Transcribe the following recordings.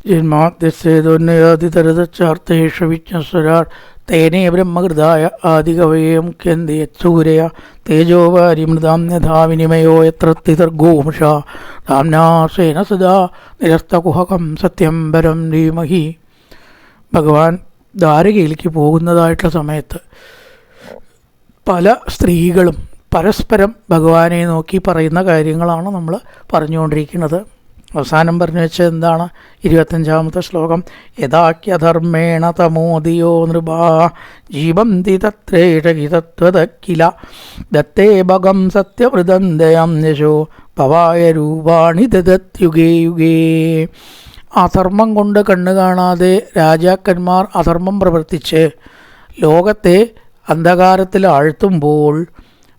ജന്മാദ്യസേതോന്നയാതിതരതച്ചാർത്ഥേഷു വിജ്ഞസ്വരാർ തേനേ ബ്രഹ്മകൃതായ ആദികവയെ മുഖ്യന്തി യത്സൂരയ തേജോവാരിമൃതാം യഥാ വിനിമയോ യത്ര തിതർഗോമുഷ ധാംനാസേന സദാ നിരസ്തകുഹകം സത്യം പരം ധീമഹി. ഭഗവാൻ ദ്വാരകയിലേക്ക് പോകുന്നതായിട്ടുള്ള സമയത്ത് പല സ്ത്രീകളും പരസ്പരം ഭഗവാനെ നോക്കി പറയുന്ന കാര്യങ്ങളാണ് നമ്മൾ പറഞ്ഞുകൊണ്ടിരിക്കുന്നത്. അവസാനം പറഞ്ഞു വെച്ചത് എന്താണ്? 25-ാമത്തെ ശ്ലോകം. യഥാക്യധർമ്മേണ തമോദിയോ നൃപാ ജീവന്തി തത്രേഷകിതത്വത കില ദത്തേ ഭഗം സത്യമൃതന്തയം യശോ ഭവായ രൂപാണി ദദത്യുഗേ യുഗേ. അധർമ്മം കൊണ്ട് കണ്ണു കാണാതെ രാജാക്കന്മാർ അധർമ്മം പ്രവർത്തിച്ച് ലോകത്തെ അന്ധകാരത്തിൽ ആഴ്ത്തുമ്പോൾ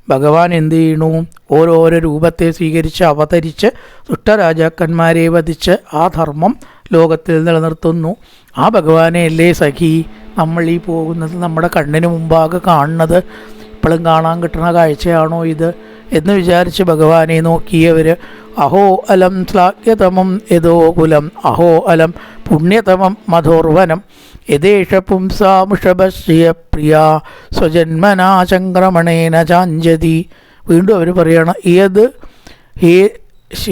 ഭഗവാൻ എന്ത് ചെയ്യണു? ഓരോരോ രൂപത്തെ സ്വീകരിച്ച് അവതരിച്ച് ദുഷ്ടരാജാക്കന്മാരെ വധിച്ച് ആ ധർമ്മം ലോകത്തിൽ നിലനിർത്തുന്നു. ആ ഭഗവാനെ അല്ലേ സഖി നമ്മൾ ഈ പോകുന്നത്, നമ്മുടെ കണ്ണിന് മുമ്പാകെ കാണുന്നത്? ഇപ്പോഴും കാണാൻ കിട്ടുന്ന കാഴ്ചയാണോ ഇത് എന്ന് വിചാരിച്ച് ഭഗവാനെ നോക്കിയവർ അഹോ അലം ശ്ലാഘ്യതമം യഥോ കുലം അഹോ അലം പുണ്യതമം മധോർവനം യഥേഷ പുംസാമുഷഭശ്രിയ പ്രിയ സ്വജന്മനാ ചംക്രമണേന ചാഞ്ചതി. വീണ്ടും അവർ പറയണം, ഏത്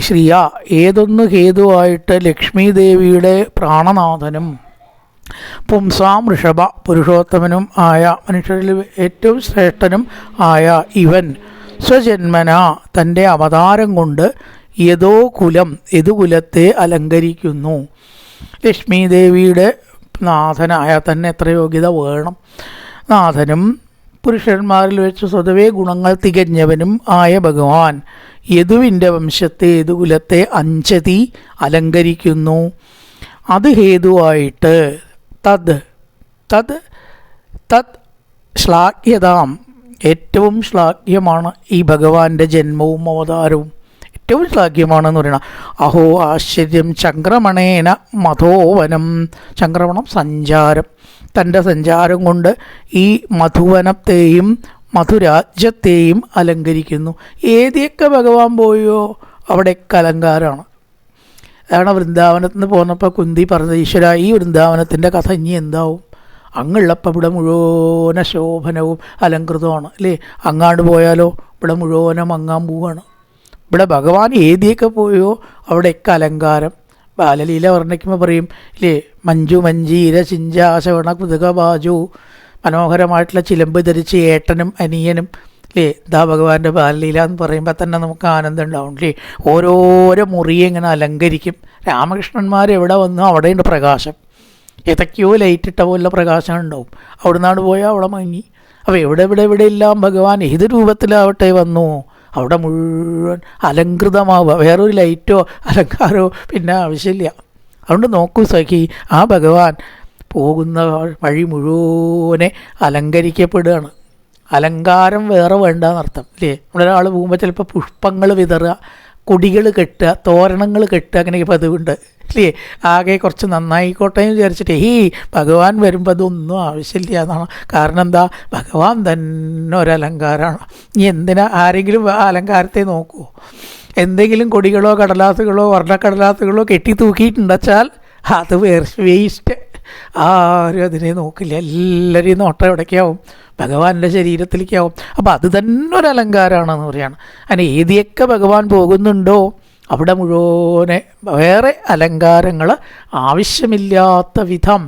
ശ്രിയ ഏതൊന്ന് ഹേതുവായിട്ട് ലക്ഷ്മി ദേവിയുടെ പ്രാണനാഥനും പുംസാം ഋഷഭ പുരുഷോത്തമനും ആയ മനുഷ്യരിൽ ഏറ്റവും ശ്രേഷ്ഠനും ആയ ഇവൻ സ്വജന്മന തൻ്റെ അവതാരം കൊണ്ട് യഥോ കുലം യദുകുലത്തെ അലങ്കരിക്കുന്നു. ലക്ഷ്മി ദേവിയുടെ നാഥനായ തന്നെ എത്ര യോഗ്യത വേണം? നാഥനും പുരുഷന്മാരിൽ വെച്ച് സ്വതവേ ഗുണങ്ങൾ തികഞ്ഞവനും ആയ ഭഗവാൻ യദുവിൻ്റെ വംശത്തെ യദുകുലത്തെ അഞ്ചതി അലങ്കരിക്കുന്നു. അത് ഹേതുവായിട്ട് തത് തത് തത് ശ്ലാഘ്യതാം ഏറ്റവും ശ്ലാഘ്യമാണ് ഈ ഭഗവാന്റെ ജന്മവും അവതാരവും, ഏറ്റവും ശ്ലാഘ്യമാണെന്ന് പറയണം. അഹോ ആശ്ചര്യം ചംക്രമണേന മധോവനം. ചംക്രമണം സഞ്ചാരം, തൻ്റെ സഞ്ചാരം കൊണ്ട് ഈ മധുവനത്തെയും മധുരാജ്യത്തെയും അലങ്കരിക്കുന്നു. ഏതിയൊക്കെ ഭഗവാൻ പോയോ അവിടെയൊക്കെ അലങ്കാരമാണ്. അതാണ് വൃന്ദാവനത്തിൽ നിന്ന് പോന്നപ്പോൾ കുന്തി പറഞ്ഞത്, ഈശ്വര ഈ വൃന്ദാവനത്തിൻ്റെ കഥ ഇനി എന്താവും? അങ്ങുള്ളപ്പോൾ ഇവിടെ മുഴുവന ശോഭനവും അലങ്കൃതമാണ് അല്ലേ. അങ്ങാണ്ട് പോയാലോ ഇവിടെ മുഴുവനും അങ്ങാൻ പോവുകയാണ്. ഇവിടെ ഭഗവാൻ ഏതിയൊക്കെ പോയോ അവിടെയൊക്കെ അലങ്കാരം. ബാലലീല വർണ്ണിക്കുമ്പോൾ പറയും ഇല്ലേ, മഞ്ജു മഞ്ജീര ചിഞ്ചാശവണ കുതുക ബാജു. മനോഹരമായിട്ടുള്ള ചിലമ്പ് ധരിച്ച് ഏട്ടനും അനിയനും അല്ലേ, ഇതാ ഭഗവാന്റെ ബാലലീല എന്ന് പറയുമ്പോൾ തന്നെ നമുക്ക് ആനന്ദം ഉണ്ടാവും അല്ലേ. ഓരോരോ മുറിയെ ഇങ്ങനെ അലങ്കരിക്കും. രാമകൃഷ്ണന്മാർ എവിടെ വന്നു അവിടെയുണ്ട് പ്രകാശം. ഏതൊക്കെയോ ലൈറ്റ് ഇട്ട പോലെ പ്രകാശം ഉണ്ടാവും. അവിടെ നിന്നാണ് പോയാൽ അവിടെ മങ്ങി. അപ്പോൾ എവിടെ എല്ലാം ഭഗവാൻ ഏത് രൂപത്തിലാവട്ടെ വന്നു അവിടെ മുഴുവൻ അലങ്കൃതമാവുക. വേറൊരു ലൈറ്റോ അലങ്കാരമോ പിന്നെ ആവശ്യമില്ല. അതുകൊണ്ട് നോക്കൂ സഖി, ആ ഭഗവാൻ പോകുന്ന വഴി മുഴുവനെ അലങ്കരിക്കപ്പെടുകയാണ്. അലങ്കാരം വേറെ വേണ്ടെന്നർത്ഥം അല്ലേ. ഒരാൾ പോകുമ്പോൾ ചിലപ്പോൾ പുഷ്പങ്ങൾ വിതറുക, കൊടികൾ കെട്ടുക, തോരണങ്ങൾ കെട്ടുക, അങ്ങനെയൊക്കെ പതിവുണ്ട് അല്ലേ. ആകെ കുറച്ച് നന്നായിക്കോട്ടെ എന്ന് വിചാരിച്ചിട്ട് ഭഗവാൻ വരുമ്പോൾ അതൊന്നും ആവശ്യമില്ല എന്നാണ്. കാരണം എന്താ, ഭഗവാൻ തന്നെ ഒരലങ്കാരമാണ്. ഇനി എന്തിനാ ആരെങ്കിലും ആ അലങ്കാരത്തെ നോക്കുമോ? എന്തെങ്കിലും കൊടികളോ കടലാസുകളോ വർണ്ണക്കടലാസുകളോ കെട്ടി തൂക്കിയിട്ടുണ്ടെച്ചാൽ അത് വേസ്റ്റ്. ആരും അതിനെ നോക്കില്ല. എല്ലാവരെയും നോട്ടം എവിടേക്കാവും? ഭഗവാന്റെ ശരീരത്തിലേക്കാവും. അപ്പോൾ അത് തന്നെ ഒരു അലങ്കാരമാണെന്ന് പറയുകയാണ്. അങ്ങനെ ഏതിയൊക്കെ ഭഗവാൻ പോകുന്നുണ്ടോ അവിടെ മുഴുവനെ വേറെ അലങ്കാരങ്ങൾ ആവശ്യമില്ലാത്ത വിധം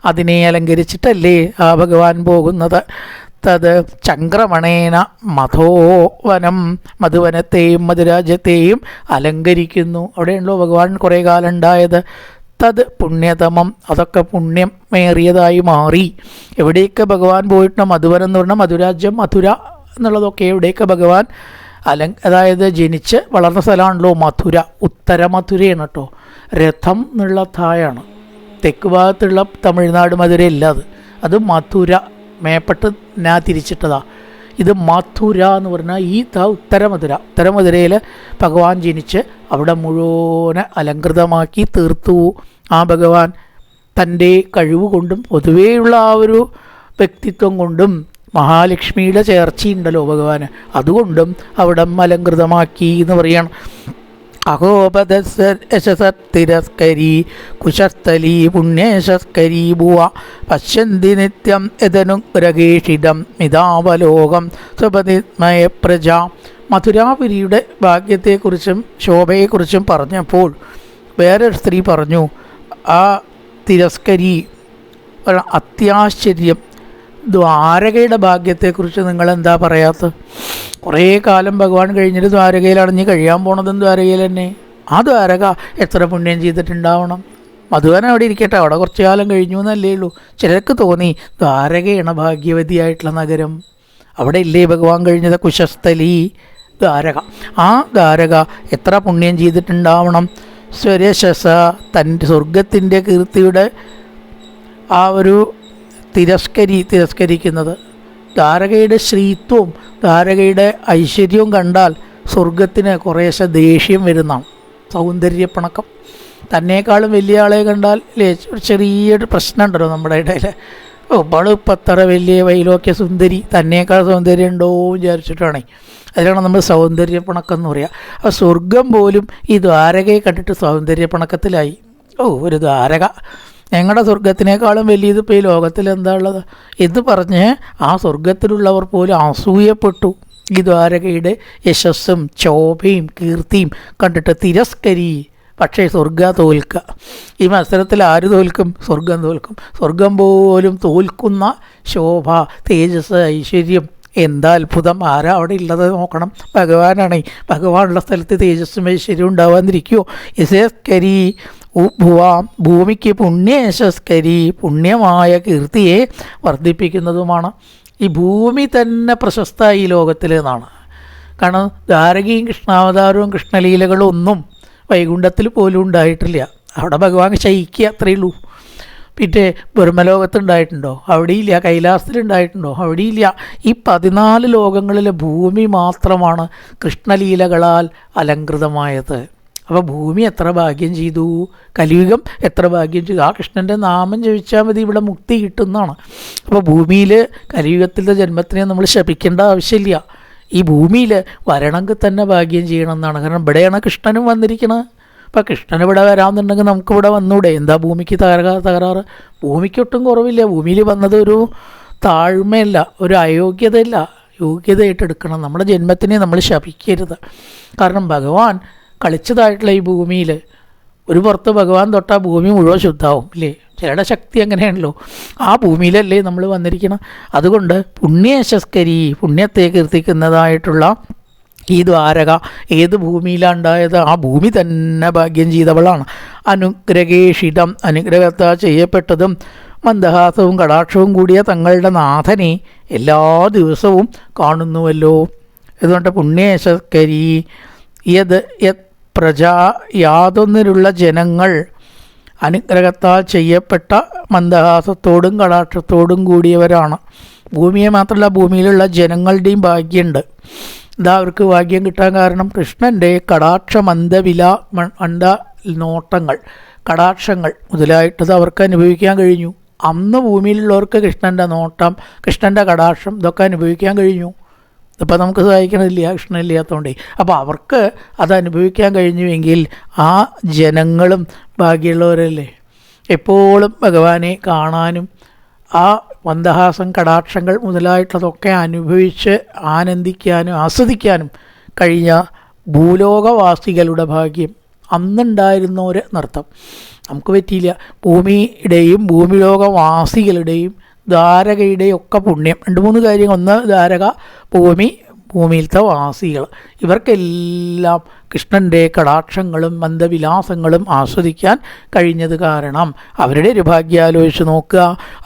അതിനെ അലങ്കരിച്ചിട്ടല്ലേ ആ ഭഗവാൻ പോകുന്നത്. തത് ചംക്രമണേന മധോവനം, മധുവനത്തെയും മധുരാജ്യത്തെയും അലങ്കരിക്കുന്നു. അവിടെയുണ്ടോ ഭഗവാൻ കുറേ കാലം ഉണ്ടായത്. തത് പുണ്യതമം, അതൊക്കെ പുണ്യമേറിയതായി മാറി. എവിടെയൊക്കെ ഭഗവാൻ പോയിട്ട് മധുവനം എന്ന് പറഞ്ഞാൽ മധുരാജ്യം, മധുര എന്നുള്ളതൊക്കെ എവിടെയൊക്കെ ഭഗവാൻ അതായത് ജനിച്ച് വളർന്ന സ്ഥലമാണല്ലോ മധുര. ഉത്തര മധുരയാണ് കേട്ടോ. രഥം എന്നുള്ള തായാണ്. തെക്ക് ഭാഗത്തുള്ള തമിഴ്നാട് മധുരയല്ല അത് മധുര. മേപ്പെട്ട് ഞാൻ തിരിച്ചിട്ടതാ. ഇത് മധുര എന്ന് പറഞ്ഞാൽ ഈ ഉത്തരമധുരയിൽ ഭഗവാൻ ജനിച്ച് അവിടെ മുഴുവനെ അലങ്കൃതമാക്കി തീർത്തു. ആ ഭഗവാൻ തൻ്റെ കഴിവ് കൊണ്ടും പൊതുവേയുള്ള ആ ഒരു വ്യക്തിത്വം കൊണ്ടും മഹാലക്ഷ്മിയുടെ ചേർച്ചയുണ്ടല്ലോ ഭഗവാന്, അതുകൊണ്ടും അവിടെ അലങ്കൃതമാക്കി എന്ന് പറയണം. അഹോപദസത്തിരസ്കരീ കുശസ്ഥലീ പുണ്യേശസ്കരീ ഭുവ പശ്യന്തി നിത്യം യദനുഗ്രഹേഷിതം മിതാവലോകം സ്വപതിമയ പ്രജ. മധുരാപുരിയുടെ ഭാഗ്യത്തെക്കുറിച്ചും ശോഭയെക്കുറിച്ചും പറഞ്ഞപ്പോൾ വേറൊരു സ്ത്രീ പറഞ്ഞു, ആ തിരസ്കരി അത്യാശ്ചര്യം, ദ്വാരകയുടെ ഭാഗ്യത്തെക്കുറിച്ച് നിങ്ങളെന്താ പറയാത്തത്? കുറേ കാലം ഭഗവാൻ കഴിഞ്ഞിട്ട് ദ്വാരകയിലാണ് നീ കഴിയാൻ പോണതും ദ്വാരകയിൽ തന്നെ. ആ ദ്വാരക എത്ര പുണ്യം ചെയ്തിട്ടുണ്ടാവണം. മധുവൻ അവിടെ ഇരിക്കട്ടെ, അവിടെ കുറച്ചു കാലം കഴിഞ്ഞു എന്നല്ലേ ഉള്ളൂ. ചിലർക്ക് തോന്നി ദ്വാരകയാണ് ഭാഗ്യവതിയായിട്ടുള്ള നഗരം. അവിടെ ഇല്ലേ ഭഗവാൻ കഴിഞ്ഞത്? കുശസ്ഥലി ദ്വാരക. ആ ദ്വാരക എത്ര പുണ്യം ചെയ്തിട്ടുണ്ടാവണം. സ്വരശസ, തൻ്റെ സ്വർഗത്തിൻ്റെ കീർത്തിയുടെ ആ ഒരു തിരസ്കരിക്കുന്നത്. ദ്വാരകയുടെ ശ്രീത്വവും ദ്വാരകയുടെ ഐശ്വര്യവും കണ്ടാൽ സ്വർഗത്തിന് കുറേശ്ശെ ദേഷ്യം വരുന്നതാണ്. സൗന്ദര്യപ്പണക്കം. തന്നേക്കാളും വലിയ ആളെ കണ്ടാൽ ചെറിയൊരു പ്രശ്നം ഉണ്ടല്ലോ നമ്മുടെ ഇടയിൽ. ഇപ്പം അത്ര വലിയ വൈലോക്യ സുന്ദരി, തന്നേക്കാൾ സൗന്ദര്യം ഉണ്ടോ വിചാരിച്ചിട്ടാണ്. അതിലാണ് നമ്മൾ സൗന്ദര്യപ്പണക്കം എന്ന് പറയുക. അപ്പോൾ സ്വർഗം പോലും ഈ ദ്വാരകയെ കണ്ടിട്ട് സൗന്ദര്യപ്പണക്കത്തിലായി. ഒരു ദ്വാരക ഞങ്ങളുടെ സ്വർഗത്തിനേക്കാളും വലിയത് ഇപ്പോൾ ഈ ലോകത്തിൽ എന്താ ഉള്ളത് എന്ന് പറഞ്ഞ് ആ സ്വർഗത്തിലുള്ളവർ പോലും അസൂയപ്പെട്ടു. ഈ ദ്വാരകയുടെ യശസ്സും ശോഭയും കീർത്തിയും കണ്ടിട്ട് തിരസ്കരി. പക്ഷേ സ്വർഗ തോൽക്കുക. ഈ മത്സരത്തിൽ ആര് തോൽക്കും? സ്വർഗം തോൽക്കും. സ്വർഗം പോലും തോൽക്കുന്ന ശോഭ, തേജസ്, ഐശ്വര്യം. എന്താ അത്ഭുതം! ആരാ അവിടെ ഉള്ളത് നോക്കണം. ഭഗവാനാണ്. ഭഗവാനുള്ള സ്ഥലത്ത് തേജസ്സും ഐശ്വര്യവും ഉണ്ടാവാതിരിക്കുമോ? യശസ്കരി ഭുവാം, ഭൂമിക്ക് പുണ്യയശസ്കരി, പുണ്യമായ കീർത്തിയെ വർദ്ധിപ്പിക്കുന്നതുമാണ്. ഈ ഭൂമി തന്നെ പ്രശസ്ത ഈ ലോകത്തിൽ എന്നാണ്. കാരണം ദ്വാരകയും കൃഷ്ണാവതാരവും കൃഷ്ണലീലകളും ഒന്നും വൈകുണ്ഠത്തിൽ പോലും ഉണ്ടായിട്ടില്ല. അവിടെ ഭഗവാൻ ശയിക്കുക, അത്രയേ ഉള്ളൂ. പിന്നെ ബ്രഹ്മലോകത്തുണ്ടായിട്ടുണ്ടോ? അവിടെയില്ല. കൈലാസത്തിലുണ്ടായിട്ടുണ്ടോ? അവിടെയില്ല. ഈ 14 ലോകങ്ങളിലെ ഭൂമി മാത്രമാണ് കൃഷ്ണലീലകളാൽ അലങ്കൃതമായത്. അപ്പോൾ ഭൂമി എത്ര ഭാഗ്യം ചെയ്തു, കലിയുഗം എത്ര ഭാഗ്യം ചെയ്തു. ആ കൃഷ്ണൻ്റെ നാമം ജപിച്ചാൽ മതി, ഇവിടെ മുക്തി കിട്ടുന്നതാണ്. അപ്പോൾ ഭൂമിയിൽ കലിയുഗത്തിലെ ജന്മത്തിനെ നമ്മൾ ശപിക്കേണ്ട ആവശ്യമില്ല. ഈ ഭൂമിയിൽ വരണമെങ്കിൽ തന്നെ ഭാഗ്യം ചെയ്യണം എന്നാണ്. കാരണം ഇവിടെയാണ് കൃഷ്ണനും വന്നിരിക്കുന്നത്. അപ്പോൾ കൃഷ്ണൻ ഇവിടെ വരാമെന്നുണ്ടെങ്കിൽ നമുക്കിവിടെ വന്നൂടെ? എന്താ ഭൂമിക്ക് തകരാറ്? ഭൂമിക്കൊട്ടും കുറവില്ല. ഭൂമിയിൽ വന്നത് ഒരു താഴ്മയല്ല, ഒരു അയോഗ്യതയല്ല, യോഗ്യതയായിട്ടെടുക്കണം. നമ്മുടെ ജന്മത്തിനെ നമ്മൾ ശപിക്കരുത്. കാരണം ഭഗവാൻ കളിച്ചതായിട്ടുള്ള ഈ ഭൂമിയിൽ ഒരു പുറത്ത് ഭഗവാൻ തൊട്ടാൽ ഭൂമി മുഴുവൻ ശുദ്ധാവും ഇല്ലേ? ചിലയുടെ ശക്തി അങ്ങനെയാണല്ലോ. ആ ഭൂമിയിലല്ലേ നമ്മൾ വന്നിരിക്കണം. അതുകൊണ്ട് പുണ്യയശസ്കരി, പുണ്യത്തെ കീർത്തിക്കുന്നതായിട്ടുള്ള ഈ ദ്വാരക ഏത് ഭൂമിയിലാണ് ഉണ്ടായത്? ആ ഭൂമി തന്നെ ഭാഗ്യം ചെയ്തവളാണ്. അനുഗ്രഹേഷിതം, അനുഗ്രഹത്താൽ ചെയ്യപ്പെട്ടതും മന്ദഹാസവും കടാക്ഷവും കൂടിയ തങ്ങളുടെ നാഥനെ എല്ലാ ദിവസവും കാണുന്നുവല്ലോ. അതുകൊണ്ട് പുണ്യയശസ്കരി യത് പ്രജാ, യാതൊന്നിലുള്ള ജനങ്ങൾ അനുഗ്രഹത്താൽ ചെയ്യപ്പെട്ട മന്ദഹാസത്തോടും കടാക്ഷത്തോടും കൂടിയവരാണ്. ഭൂമിയെ മാത്രമല്ല, ഭൂമിയിലുള്ള ജനങ്ങളുടെയും ഭാഗ്യമുണ്ട്. ഇതാ അവർക്ക് ഭാഗ്യം കിട്ടാൻ കാരണം കൃഷ്ണൻ്റെ കടാക്ഷ മന്ദ നോട്ടങ്ങൾ, കടാക്ഷങ്ങൾ മുതലായിട്ടത് അവർക്ക് അനുഭവിക്കാൻ കഴിഞ്ഞു. അന്ന് ഭൂമിയിലുള്ളവർക്ക് കൃഷ്ണൻ്റെ നോട്ടം, കൃഷ്ണൻ്റെ കടാക്ഷം ഇതൊക്കെ അനുഭവിക്കാൻ കഴിഞ്ഞു. ഇപ്പോൾ നമുക്ക് സഹായിക്കണില്ല, കൃഷ്ണനില്ലാത്തതുകൊണ്ട്. അപ്പോൾ അവർക്ക് അത് അനുഭവിക്കാൻ കഴിഞ്ഞുവെങ്കിൽ ആ ജനങ്ങളും ഭാഗ്യമുള്ളവരല്ലേ. എപ്പോഴും ഭഗവാനെ കാണാനും ആ മന്ദഹാസം, കടാക്ഷങ്ങൾ മുതലായിട്ടുള്ളതൊക്കെ അനുഭവിച്ച് ആനന്ദിക്കാനും ആസ്വദിക്കാനും കഴിഞ്ഞ ഭൂലോകവാസികളുടെ ഭാഗ്യം അന്നുണ്ടായിരുന്നവർ നൃത്തം നമുക്ക് പറ്റിയില്ല. ഭൂമിയുടെയും ഭൂമിലോകവാസികളുടെയും ദ്വാരകയുടെയും ഒക്കെ പുണ്യം, 2-3 കാര്യങ്ങൾ. ഒന്ന് ദ്വാരക, ഭൂമിയിലത്തെ വാസികൾ, ഇവർക്കെല്ലാം കൃഷ്ണൻ്റെ കടാക്ഷങ്ങളും മന്ദവിലാസങ്ങളും ആസ്വദിക്കാൻ കഴിഞ്ഞത് കാരണം അവരുടെ ഒരു ഭാഗ്യം ആലോചിച്ച് നോക്കുക.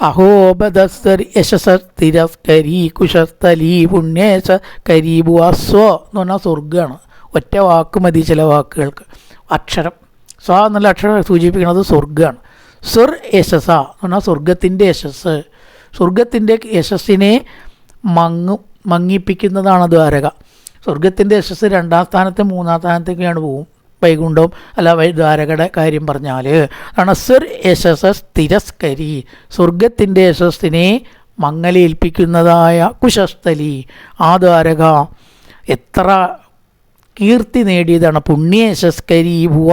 അഹോബദസ്തരി യശസ്തിരസ്കരി കുശസ്ഥലി പുണ്യേശ കരീബുവസ്വ എന്ന് പറഞ്ഞാൽ സ്വർഗ്ഗമാണ്. ഒറ്റ വാക്ക് മതി ചില വാക്കുകൾക്ക്. അക്ഷരം സ്വ എന്നുള്ള അക്ഷരം സൂചിപ്പിക്കുന്നത് സ്വർഗ്ഗമാണ്. സുർ യശസ എന്ന് പറഞ്ഞാൽ സ്വർഗത്തിൻ്റെ യശസ്. സ്വർഗത്തിൻ്റെ യശസ്സിനെ മങ്ങിപ്പിക്കുന്നതാണ് ദ്വാരക. സ്വർഗത്തിൻ്റെ യശസ് 2ാം സ്ഥാനത്ത് 3ാം സ്ഥാനത്തേക്കാണ് പോവും. വൈകുണ്ഠവും അല്ല ദ്വാരകയുടെ കാര്യം പറഞ്ഞാൽ അണസുർ യശസ് തിരസ്കരി, സ്വർഗത്തിൻ്റെ യശസ്സിനെ മങ്ങലേൽപ്പിക്കുന്നതായ കുശസ്ഥലി ആ ദ്വാരക എത്ര കീർത്തി നേടിയതാണ്. പുണ്യേശസ്കരീഭുവ,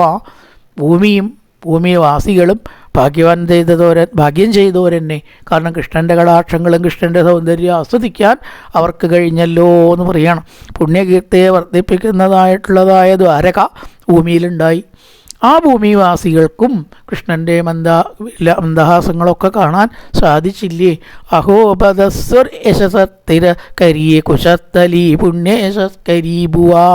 ഭൂമിവാസികളും ഭാഗ്യം ചെയ്തവരെന്നെ. കാരണം കൃഷ്ണൻ്റെ കടാക്ഷങ്ങളും കൃഷ്ണൻ്റെ സൗന്ദര്യം ആസ്വദിക്കാൻ അവർക്ക് കഴിഞ്ഞല്ലോ എന്ന് പറയണം. പുണ്യകീർത്തിയെ വർദ്ധിപ്പിക്കുന്നതായിട്ടുള്ളതായ ദ്വാരക ഭൂമിയിലുണ്ടായി. ആ ഭൂമിവാസികൾക്കും കൃഷ്ണൻ്റെ മന്ദഹാസങ്ങളൊക്കെ കാണാൻ സാധിച്ചില്ലേ. അഹോപദസ്വർ യശസത്തിര കരിയെ കുശത്തലി പുണ്യേശസ്കരീഭുവാ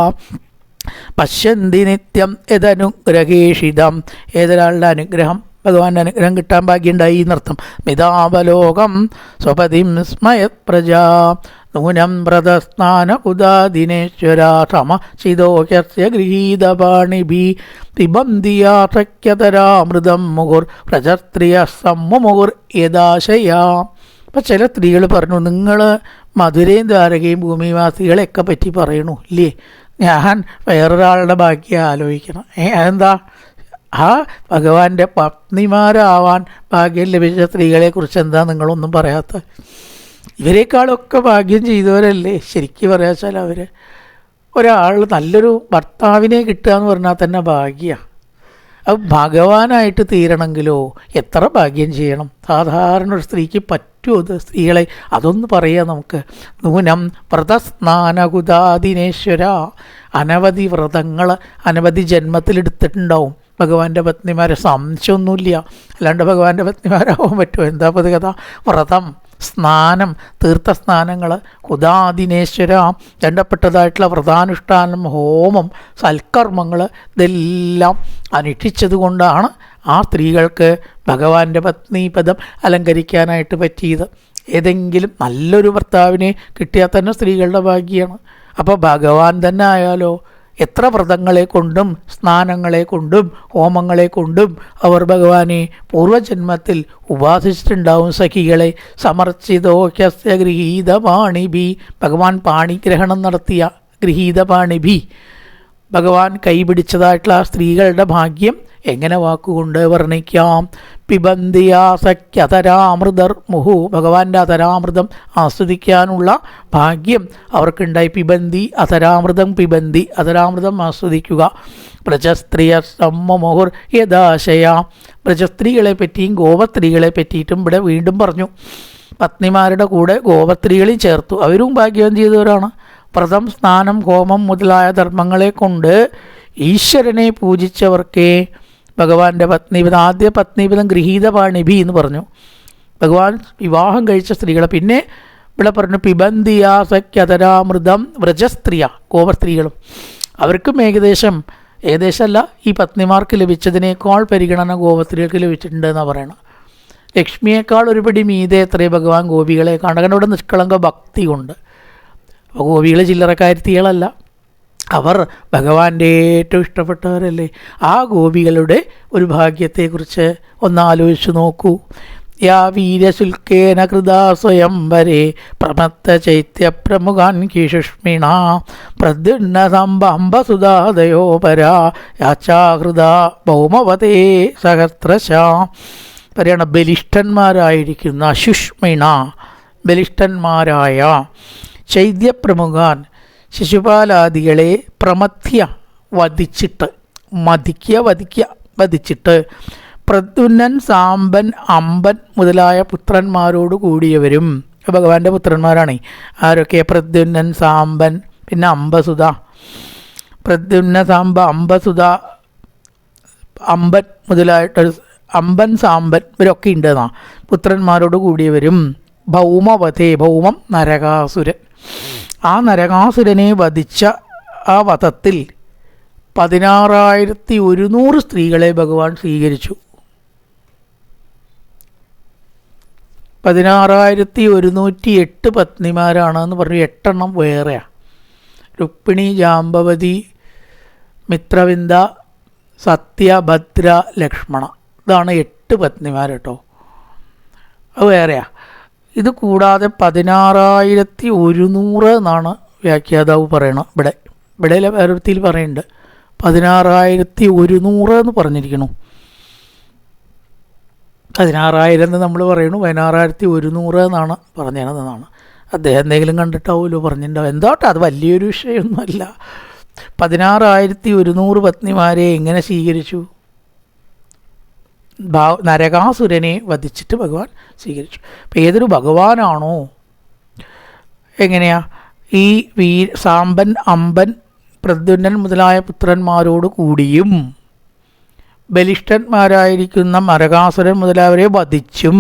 പശ്യന്തി നിത്യം യദനുഗ്രഹേഷിതം. ഏതൊരാളുടെ അനുഗ്രഹം, ഭഗവാന്റെ അനുഗ്രഹം കിട്ടാൻ ഭാഗ്യമുണ്ടായി എന്നർത്ഥം. മിതാവലോകം സ്വപതിം സ്മയത് പ്രജാ നൂനം വ്രതസ്നാന ഉദാദിനേശ്വരാ സമശിതോഹ്യസ്യ ഗൃഹീതപാണിഭി പിബന്ധിയാത്രക്യതരാമൃതം മുഹുർ പ്രജസ്ത്രിയ സമ്മുമുഹുർ യദാശയാ. അപ്പം ചില സ്ത്രീകൾ പറഞ്ഞു, നിങ്ങൾ മധുരയും ദ്വാരകയും ഭൂമിവാസികളെയൊക്കെ പറ്റി പറയണു ഇല്ലേ, ഞാൻ വേറൊരാളുടെ ഭാഗ്യം ആലോചിക്കണം. അതെന്താ? ആ ഭഗവാന്റെ പത്നിമാരാവാൻ ഭാഗ്യം ലഭിച്ച സ്ത്രീകളെക്കുറിച്ച് എന്താ നിങ്ങളൊന്നും പറയാത്ത? ഇവരെക്കാളൊക്കെ ഭാഗ്യം ചെയ്തവരല്ലേ ശരിക്കും പറയാച്ചാൽ അവർ. ഒരാൾ നല്ലൊരു ഭർത്താവിനെ കിട്ടുക എന്ന് പറഞ്ഞാൽ തന്നെ ഭാഗ്യമാണ്. അത് ഭഗവാനായിട്ട് തീരണമെങ്കിലോ എത്ര ഭാഗ്യം ചെയ്യണം. സാധാരണ ഒരു സ്ത്രീക്ക് പറ്റുമോ അത്? സ്ത്രീകളെ അതൊന്ന് പറയാം നമുക്ക്. നൂനം വ്രതസ്നാനകുദാദിനേശ്വര, അനവധി വ്രതങ്ങൾ അനവധി ജന്മത്തിലെടുത്തിട്ടുണ്ടാവും ഭഗവാന്റെ പത്നിമാരെ, സംശയമൊന്നുമില്ല. അല്ലാണ്ട് ഭഗവാന്റെ പത്നിമാരാവാൻ പറ്റുമോ? എന്താ പത് കഥ? വ്രതം, സ്നാനം, തീർത്ഥസ്നാനങ്ങൾ, കുദാദിനേശ്വര, ദണ്ഡപ്പെട്ടതായിട്ടുള്ള വ്രതാനുഷ്ഠാനം, ഹോമം, സൽക്കർമ്മങ്ങൾ, ഇതെല്ലാം അനുഷ്ഠിച്ചത് കൊണ്ടാണ് ആ സ്ത്രീകൾക്ക് ഭഗവാന്റെ പത്നീപദം അലങ്കരിക്കാനായിട്ട് പറ്റിയത്. ഏതെങ്കിലും നല്ലൊരു ഭർത്താവിനെ കിട്ടിയാൽ തന്നെ സ്ത്രീകളുടെ ഭാഗ്യമാണ്. അപ്പോൾ ഭഗവാൻ തന്നെ ആയാലോ എത്ര വ്രതങ്ങളെ കൊണ്ടും സ്നാനങ്ങളെ കൊണ്ടും ഹോമങ്ങളെ കൊണ്ടും അവർ ഭഗവാനെ പൂർവജന്മത്തിൽ ഉപാസിച്ചിട്ടുണ്ടാവും. സഖികളെ സമർച്ചിതോഹ്യസ്യ ഗൃഹീതപാണിഭി, ഭഗവാൻ പാണിഗ്രഹണം നടത്തിയ ഗൃഹീതപാണിഭി, ഭഗവാൻ കൈപിടിച്ചതായിട്ടുള്ള ആ സ്ത്രീകളുടെ ഭാഗ്യം എങ്ങനെ വാക്കുകൊണ്ട് വർണ്ണിക്കാം? പിബന്ധിയാസക്യതരാമൃതർ മുഹു, ഭഗവാന്റെ അതരാമൃതം ആസ്വദിക്കാനുള്ള ഭാഗ്യം അവർക്കുണ്ടായി. പിബന്തി അതരാമൃതം, പിബന്തി അതരാമൃതം ആസ്വദിക്കുക. വ്രജസ്ത്രീയ സമ്മമുഹുർ യദാശയ, വ്രജസ്ത്രീകളെ പറ്റിയും ഗോപസ്ത്രീകളെ പറ്റിയിട്ടും ഇവിടെ വീണ്ടും പറഞ്ഞു. പത്നിമാരുടെ കൂടെ ഗോപസ്ത്രീകളെയും ചേർത്തു. അവരും ഭാഗ്യം ചെയ്തവരാണ്. വ്രതം, സ്നാനം, ഹോമം മുതലായ ധർമ്മങ്ങളെ കൊണ്ട് ഈശ്വരനെ പൂജിച്ചവർക്കേ ഭഗവാന്റെ പത്നീപദം, ആദ്യ പത്നീപദം ഗൃഹീതപാണിഭി എന്ന് പറഞ്ഞു. ഭഗവാൻ വിവാഹം കഴിച്ച സ്ത്രീകളെ പിന്നെ ഇവിടെ പറഞ്ഞു പിബന്ധിയാസക്യതരാമൃതം വ്രജസ്ത്രീയ, ഗോപസ്ത്രീകളും അവർക്കും ഏകദേശമല്ല ഈ പത്നിമാർക്ക് ലഭിച്ചതിനേക്കാൾ പരിഗണന ഗോപസ്ത്രീകൾക്ക് ലഭിച്ചിട്ടുണ്ട് എന്നാണ് പറയണം. ലക്ഷ്മിയേക്കാൾ ഒരുപടി മീതെ എത്രയും ഭഗവാൻ ഗോപികളെ കാണുക. ഇവിടെ നിഷ്കളങ്ക ഭക്തി കൊണ്ട്. അപ്പോൾ ഗോപികൾ ചില്ലറക്കാരുത്തികളല്ല, അവർ ഭഗവാന്റെ ഏറ്റവും ഇഷ്ടപ്പെട്ടവരല്ലേ. ആ ഗോപികളുടെ ഒരു ഭാഗ്യത്തെക്കുറിച്ച് ഒന്ന് ആലോചിച്ച് നോക്കൂ. യാ വീരശുൽക്കേന കൃതാ സ്വയംവരേ പ്രമത്ത ചൈത്യപ്രമുഖാൻ കിഷുഷ്മിണ പ്രദ്യുന്നസംബംബസുധാദയോപരാ യാച്ചാഹൃത ഭൗമവതേ സഹസ്രശ. പറയണ ബലിഷ്ഠന്മാരായിരിക്കുന്ന ശുഷ്മിണ, ബലിഷ്ഠന്മാരായ ചൈത്യപ്രമുഖാൻ ശിശുപാലാദികളെ പ്രമഥ്യ വധിച്ചിട്ട് പ്രദ്യുന്നൻ, സാമ്പൻ, അമ്പൻ മുതലായ പുത്രന്മാരോട് കൂടിയവരും ഭഗവാന്റെ പുത്രന്മാരാണ്. ആരൊക്കെ? പ്രദ്യുന്നൻ, സാമ്പൻ, പിന്നെ അംബസുത. പ്രദ്യുന്ന, സാമ്പ, അംബസുത, അമ്പൻ മുതലായിട്ട് അമ്പൻ, സാമ്പൻ ഇവരൊക്കെ ഉണ്ടെന്നാ. പുത്രന്മാരോട് കൂടിയവരും ഭൗമവധേ, ഭൗമം നരകാസുരൻ. ആ നരകാസുരനെ വധിച്ച ആ വധത്തിൽ 16,100 സ്ത്രീകളെ ഭഗവാൻ സ്വീകരിച്ചു. 16,108 പത്നിമാരാണെന്ന് പറഞ്ഞു. 8 എണ്ണം വേറെയാണ്. രുക്മിണി, ജാമ്പവതി, മിത്രവിന്ദ, സത്യ, ഭദ്ര, ലക്ഷ്മണ. ഇതാണ് 8 പത്നിമാർ കേട്ടോ. അത് വേറെയാണ്. ഇത് കൂടാതെ 16,100 എന്നാണ് വ്യാഖ്യാതാവ് പറയണം. ഇവിടെ വേറൊരുത്തിൽ പറയുന്നുണ്ട് 16,100 എന്ന് പറഞ്ഞിരിക്കണു. 16,000 എന്ന് നമ്മൾ പറയണു, 16,100 എന്നാണ് പറഞ്ഞതെന്നാണ്. അദ്ദേഹം എന്തെങ്കിലും കണ്ടിട്ടാവുമല്ലോ പറഞ്ഞിട്ടുണ്ടാവും. എന്താട്ടെ, അത് വലിയൊരു വിഷയമൊന്നുമല്ല. 16,100 പത്നിമാരെ എങ്ങനെ സ്വീകരിച്ചു? നരകാസുരനെ വധിച്ചിട്ട് ഭഗവാൻ സ്വീകരിച്ചു. അപ്പം ഏതൊരു ഭഗവാനാണോ എങ്ങനെയാ ഈ സാമ്പൻ, അമ്പൻ, പ്രദ്യുമ്നൻ മുതലായ പുത്രന്മാരോട് കൂടിയും ബലിഷ്ഠന്മാരായിരിക്കുന്ന നരകാസുരൻ മുതലായവരെ വധിച്ചും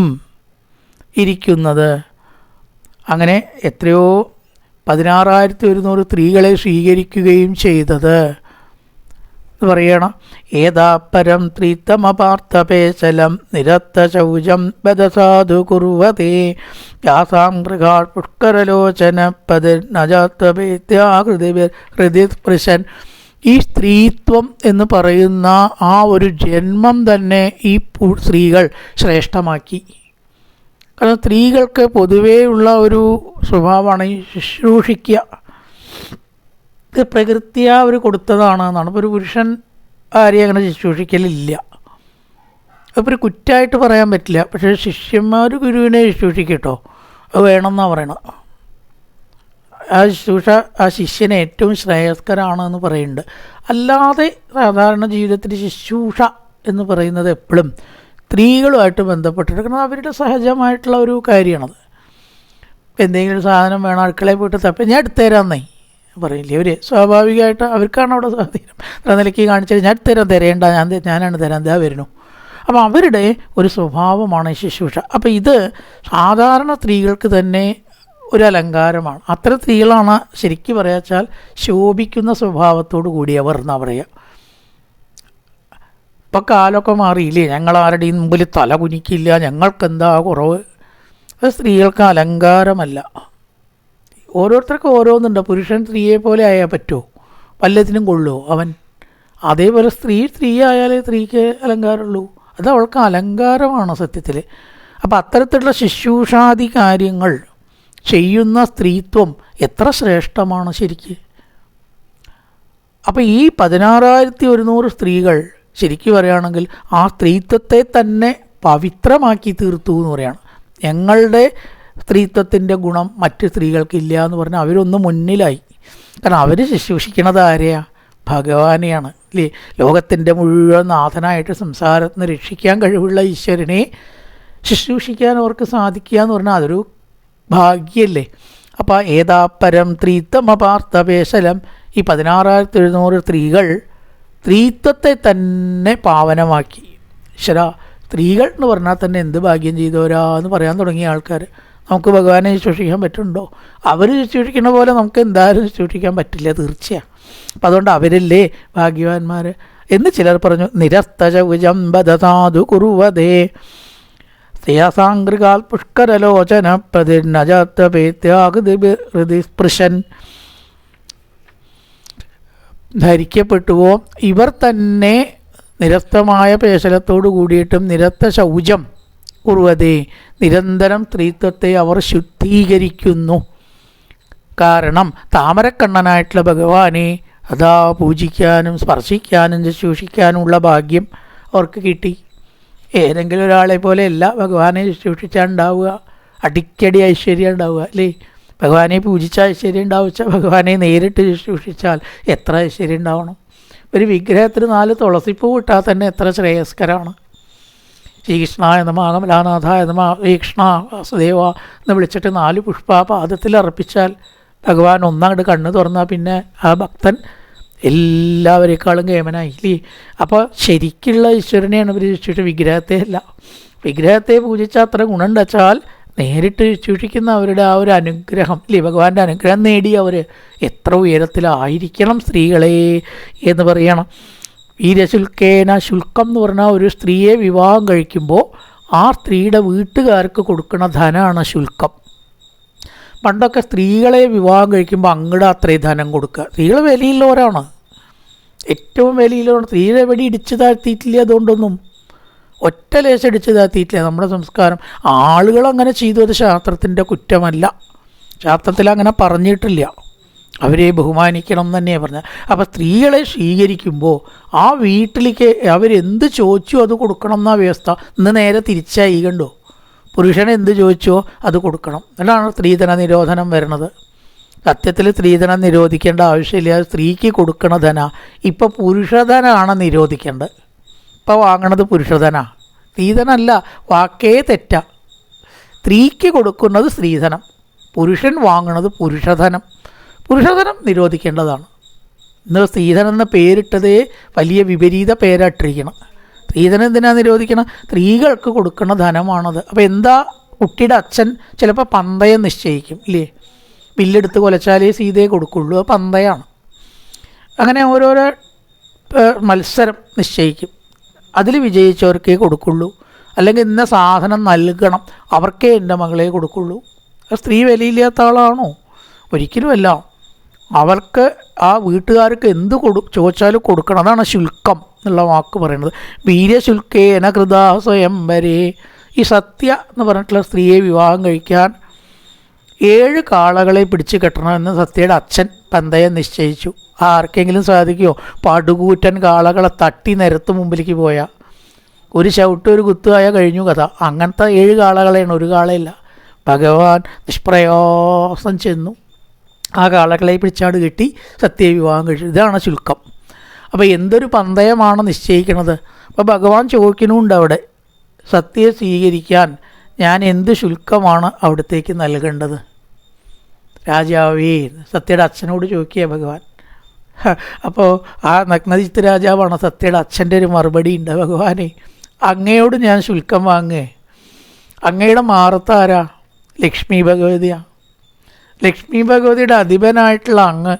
ഇരിക്കുന്നത്, അങ്ങനെ എത്രയോ 16,100 സ്ത്രീകളെ സ്വീകരിക്കുകയും ചെയ്തത് എന്ന് പറയണം. ഏതാപരം ത്രീത്തമപാർത്ഥപേശലം നിരത്ത ശൗചം ബദസാധു കുർവതേ യാസാം മൃഗാൾ പുഷ്കരലോചന ഹൃദിസ്പൃശൻ. ഈ സ്ത്രീത്വം എന്ന് പറയുന്ന ആ ഒരു ജന്മം തന്നെ ഈ സ്ത്രീകൾ ശ്രേഷ്ഠമാക്കി. കാരണം സ്ത്രീകൾക്ക് പൊതുവേ ഉള്ള ഒരു സ്വഭാവമാണ് ഈ ശുശ്രൂഷിക്കുക. ഇത് പ്രകൃതിയാ അവർ കൊടുത്തതാണ് എന്നാണ്. ഇപ്പോൾ ഒരു പുരുഷൻ ആരെയും അങ്ങനെ ശുശ്രൂഷിക്കലില്ല. അപ്പോൾ ഒരു കുറ്റമായിട്ട് പറയാൻ പറ്റില്ല. പക്ഷേ ശിഷ്യന്മാർ ഗുരുവിനെ ശുശ്രൂഷിക്കട്ടോ, അത് വേണമെന്നാണ് പറയണത്. ആ ശുശ്രൂഷ ആ ശിഷ്യന് ഏറ്റവും ശ്രേയസ്കരമാണ് എന്ന് പറയുന്നുണ്ട്. അല്ലാതെ സാധാരണ ജീവിതത്തിൽ ശുശ്രൂഷ എന്ന് പറയുന്നത് എപ്പോഴും സ്ത്രീകളുമായിട്ട് ബന്ധപ്പെട്ടിട്ട്, കാരണം അവരുടെ സഹജമായിട്ടുള്ള ഒരു കാര്യമാണത്. എന്തെങ്കിലും സാധനം വേണം, അടുക്കളയിൽ പോയിട്ട് തപ്പി ഞാൻ എടുത്തുതരാമെന്നേ പറയില്ലേ അവർ. സ്വാഭാവികമായിട്ട് അവർക്കാണ് അവിടെ സ്വാധീനം. നിലയ്ക്ക് കാണിച്ചാൽ ഞാൻ തരേണ്ട, ഞാനാണ് തരാൻ, എന്താ വരുന്നു. അപ്പോൾ അവരുടെ ഒരു സ്വഭാവമാണ് ശുശ്രൂഷ. അപ്പോൾ ഇത് സാധാരണ സ്ത്രീകൾക്ക് തന്നെ ഒരു അലങ്കാരമാണ്. അത്തരം സ്ത്രീകളാണ് ശരിക്കും പറയാച്ചാൽ ശോഭിക്കുന്ന സ്വഭാവത്തോടു കൂടിയവർ എന്നാണ് പറയുക. ഇപ്പം കാലമൊക്കെ മാറിയില്ലേ, ഞങ്ങളാരുടെയും മുമ്പിൽ തല കുനിക്കില്ല, ഞങ്ങൾക്കെന്താ കുറവ്. അത് സ്ത്രീകൾക്ക് അലങ്കാരമല്ല. ഓരോരുത്തർക്കും ഓരോന്നുണ്ട്. പുരുഷൻ സ്ത്രീയെ പോലെ ആയാൽ പറ്റുമോ? വല്ലതിനും കൊള്ളുമോ അവൻ? അതേപോലെ സ്ത്രീ ആയാലേ സ്ത്രീക്ക് അലങ്കാരമുള്ളൂ. അത് അവൾക്ക് അലങ്കാരമാണ് സത്യത്തിൽ. അപ്പോൾ അത്തരത്തിലുള്ള ശുശ്രൂഷാദി കാര്യങ്ങൾ ചെയ്യുന്ന സ്ത്രീത്വം എത്ര ശ്രേഷ്ഠമാണ് ശരിക്ക്. അപ്പോൾ ഈ 16,100 സ്ത്രീകൾ ശരിക്കും പറയുകയാണെങ്കിൽ ആ സ്ത്രീത്വത്തെ തന്നെ പവിത്രമാക്കി തീർത്തു എന്ന് പറയുകയാണ്. ഞങ്ങളുടെ സ്ത്രീത്വത്തിൻ്റെ ഗുണം മറ്റ് സ്ത്രീകൾക്കില്ല എന്ന് പറഞ്ഞാൽ അവരൊന്ന് മുന്നിലായി. കാരണം അവർ ശുശ്രൂഷിക്കണത് ആരെയാ? ഭഗവാനെയാണ് അല്ലേ. ലോകത്തിൻ്റെ മുഴുവൻ നാഥനായിട്ട് സംസാരത്തിന് രക്ഷിക്കാൻ കഴിവുള്ള ഈശ്വരനെ ശുശ്രൂഷിക്കാൻ അവർക്ക് സാധിക്കുക എന്ന് പറഞ്ഞാൽ അതൊരു ഭാഗ്യല്ലേ. അപ്പോൾ ഏതാപരം ത്രീത്തമപാർത്ഥപേശലം, ഈ 16,100 സ്ത്രീകൾ സ്ത്രീത്വത്തെ തന്നെ പാവനമാക്കി. ഈശ്വര, സ്ത്രീകൾ എന്ന് പറഞ്ഞാൽ തന്നെ എന്ത് ഭാഗ്യം ചെയ്തവരാന്ന് പറയാൻ തുടങ്ങിയ ആൾക്കാർ. നമുക്ക് ഭഗവാനെ ശുശ്രൂഷിക്കാൻ പറ്റുന്നുണ്ടോ? അവർ ശുശ്രൂഷിക്കുന്ന പോലെ നമുക്ക് എന്തായാലും ശുശ്രൂഷിക്കാൻ പറ്റില്ല, തീർച്ചയാണ്. അപ്പം അതുകൊണ്ട് അവരല്ലേ ഭാഗ്യവാന്മാർ എന്ന് ചിലർ പറഞ്ഞു. നിരസ്തചൗജം ബദസാധു കുറുവതേ സ്ത്രീസാംഗൃകാൽ പുഷ്കരലോചന പ്രതിർനജാത്തപേത്യാഹൃദിസ്പൃശൻ. ധരിക്കപ്പെട്ടുവോ ഇവർ തന്നെ നിരസ്തമായ പേശലത്തോടു കൂടിയിട്ടും നിരത്ത ശൗചം കുറുവതേ, നിരന്തരം സ്ത്രീത്വത്തെ അവർ ശുദ്ധീകരിക്കുന്നു. കാരണം താമരക്കണ്ണനായിട്ടുള്ള ഭഗവാനെ അതാ പൂജിക്കാനും സ്പർശിക്കാനും ശുശ്രൂഷിക്കാനുമുള്ള ഭാഗ്യം അവർക്ക് കിട്ടി. ഏതെങ്കിലും ഒരാളെ പോലെയല്ല ഭഗവാനെ ശുശ്രൂഷിച്ചാൽ ഉണ്ടാവുക, അടിക്കടി ഐശ്വര്യം ഉണ്ടാവുക അല്ലേ. ഭഗവാനെ പൂജിച്ച ഐശ്വര്യം ഉണ്ടാവിച്ച ഭഗവാനെ നേരിട്ട് ശുശ്രൂഷിച്ചാൽ എത്ര ഐശ്വര്യം ഉണ്ടാവണം. ഒരു വിഗ്രഹത്തിന് 4 തുളസിപ്പൂ ഇട്ടാൽ തന്നെ എത്ര ശ്രേയസ്കരമാണ്. ശ്രീകൃഷ്ണായ നമഃ, കമലാനാഥായ നമഃ, ശ്രീകൃഷ്ണ വാസുദേവ എന്ന് വിളിച്ചിട്ട് 4 പുഷ്പ പാദത്തിൽ അർപ്പിച്ചാൽ ഭഗവാൻ ഒന്നങ്ങോട്ട് കണ്ണ് തുറന്നാൽ പിന്നെ ആ ഭക്തൻ എല്ലാവരേക്കാളും കേമനായി ഇല്ലേ. അപ്പോൾ ശരിക്കുള്ള ഈശ്വരനെയാണ് ഇവർ ശുശ്രൂഷിച്ച, വിഗ്രഹത്തെ അല്ല. വിഗ്രഹത്തെ പൂജിച്ചാൽ അത്ര ഗുണം വെച്ചാൽ നേരിട്ട് ശുശ്രൂഷിക്കുന്ന അവരുടെ ആ ഒരു അനുഗ്രഹം ഇല്ലേ, ഭഗവാന്റെ അനുഗ്രഹം നേടി അവർ എത്ര ഉയരത്തിലായിരിക്കണം സ്ത്രീകളെ എന്ന് പറയണം. വീരശുൽക്കേന, ശുൽക്കം എന്ന് പറഞ്ഞാൽ ഒരു സ്ത്രീയെ വിവാഹം കഴിക്കുമ്പോൾ ആ സ്ത്രീയുടെ വീട്ടുകാർക്ക് കൊടുക്കുന്ന ധനമാണ് ശുൽക്കം. പണ്ടൊക്കെ സ്ത്രീകളെ വിവാഹം കഴിക്കുമ്പോൾ അങ്ങടെ അത്രയും ധനം കൊടുക്കുക. സ്ത്രീകൾ വിലയുള്ളവരാണ്, ഏറ്റവും വിലയുള്ളവരാണ്. സ്ത്രീകളെ എവിടെ ഇടിച്ചു താഴ്ത്തിയിട്ടില്ല, അതുകൊണ്ടൊന്നും ഒറ്റ ലേശം ഇടിച്ചു താഴ്ത്തിയിട്ടില്ല നമ്മുടെ സംസ്കാരം. ആളുകൾ അങ്ങനെ ചെയ്തു, അത് ശാസ്ത്രത്തിൻ്റെ കുറ്റമല്ല, ശാസ്ത്രത്തിൽ അങ്ങനെ പറഞ്ഞിട്ടില്ല. അവരെ ബഹുമാനിക്കണം എന്ന് തന്നെയാണ് പറഞ്ഞത്. അപ്പോൾ സ്ത്രീകളെ സ്വീകരിക്കുമ്പോൾ ആ വീട്ടിലേക്ക് അവരെന്ത് ചോദിച്ചു അത് കൊടുക്കണം എന്നാ വ്യവസ്ഥ. ഇന്ന് നേരെ തിരിച്ചായി കണ്ടോ, പുരുഷൻ എന്ത് ചോദിച്ചോ അത് കൊടുക്കണം. അതാണ് സ്ത്രീധന നിരോധനം വരുന്നത്. സത്യത്തിൽ സ്ത്രീധനം നിരോധിക്കേണ്ട ആവശ്യമില്ല, സ്ത്രീക്ക് കൊടുക്കണ ധന. ഇപ്പോൾ പുരുഷധനാണ് നിരോധിക്കേണ്ടത്. ഇപ്പോൾ വാങ്ങണത് പുരുഷധന, സ്ത്രീധനമല്ല. വാക്കേ തെറ്റ. സ്ത്രീക്ക് കൊടുക്കുന്നത് സ്ത്രീധനം, പുരുഷൻ വാങ്ങുന്നത് പുരുഷധനം. പുരുഷധനം നിരോധിക്കേണ്ടതാണ്. ഇന്ന് സ്ത്രീധനം എന്ന പേരിട്ടതേ വലിയ വിപരീത പേരായിട്ടിരിക്കണം. സ്ത്രീധനം എന്തിനാണ് നിരോധിക്കണം? സ്ത്രീകൾക്ക് കൊടുക്കുന്ന ധനമാണത്. അപ്പോൾ എന്താ, കുട്ടിയുടെ അച്ഛൻ ചിലപ്പോൾ പന്തയം നിശ്ചയിക്കും ഇല്ലേ, ബില്ലെടുത്ത് കൊലച്ചാലേ സീതയെ കൊടുക്കുള്ളൂ, അത് പന്തയാണ്. അങ്ങനെ ഓരോരോ മത്സരം നിശ്ചയിക്കും, അതിൽ വിജയിച്ചവർക്കേ കൊടുക്കുള്ളൂ. അല്ലെങ്കിൽ ഇന്ന സാധനം നൽകണം, അവർക്കേ എൻ്റെ മകളെ കൊടുക്കുള്ളൂ. സ്ത്രീ വിലയില്ലാത്ത ആളാണോ? ഒരിക്കലുമല്ല. അവർക്ക് ആ വീട്ടുകാർക്ക് എന്ത് ചോദിച്ചാലും കൊടുക്കണം. അതാണ് ശുൽക്കം എന്നുള്ള വാക്ക് പറയുന്നത്. വീര്യശുൽക്കേന കൃതാ സ്വയംവരേ. ഈ സത്യ എന്ന് പറഞ്ഞിട്ടുള്ള സ്ത്രീയെ വിവാഹം കഴിക്കാൻ 7 കാളകളെ പിടിച്ച് കെട്ടണമെന്ന് സത്യയുടെ അച്ഛൻ പന്തയം നിശ്ചയിച്ചു. ആർക്കെങ്കിലും സാധിക്കുമോ? പടുകൂറ്റൻ കാളകളെ തട്ടി നിരത്ത് മുമ്പിലേക്ക് പോയാൽ ഒരു ചവിട്ട് ഒരു കുത്തുവായാൽ കഴിഞ്ഞു കഥ. അങ്ങനത്തെ 7 കാളകളെയാണ്, ഒരു കാളയില്ല. ഭഗവാൻ നിഷ്പ്രയാസം ചെന്നു ആ കാളകളെ പിടിച്ചാട് കെട്ടി സത്യയെ വിവാഹം കഴിച്ചു. ഇതാണ് ശുൽക്കം. അപ്പോൾ എന്തൊരു പന്തയമാണ് നിശ്ചയിക്കുന്നത്. അപ്പോൾ ഭഗവാൻ ചോദിക്കുന്നുണ്ട് അവിടെ, സത്യയെ സ്വീകരിക്കാൻ ഞാൻ എന്ത് ശുൽക്കമാണ് അവിടത്തേക്ക് നൽകേണ്ടത്? രാജാവേ, സത്യയുടെ അച്ഛനോട് ചോദിക്കുക ഭഗവാൻ. അപ്പോൾ ആ നഗ്നജിത്ത് രാജാവാണ് സത്യയുടെ അച്ഛൻ്റെ ഒരു മറുപടി ഉണ്ട്, ഭഗവാനെ അങ്ങയോട് ഞാൻ ശുൽക്കം വാങ്ങേ. അങ്ങയുടെ മാറത്താരാ? ലക്ഷ്മി ഭഗവതിയാണ്. ലക്ഷ്മി ഭഗവതിയുടെ അധിപനായിട്ടുള്ള അങ്ങ്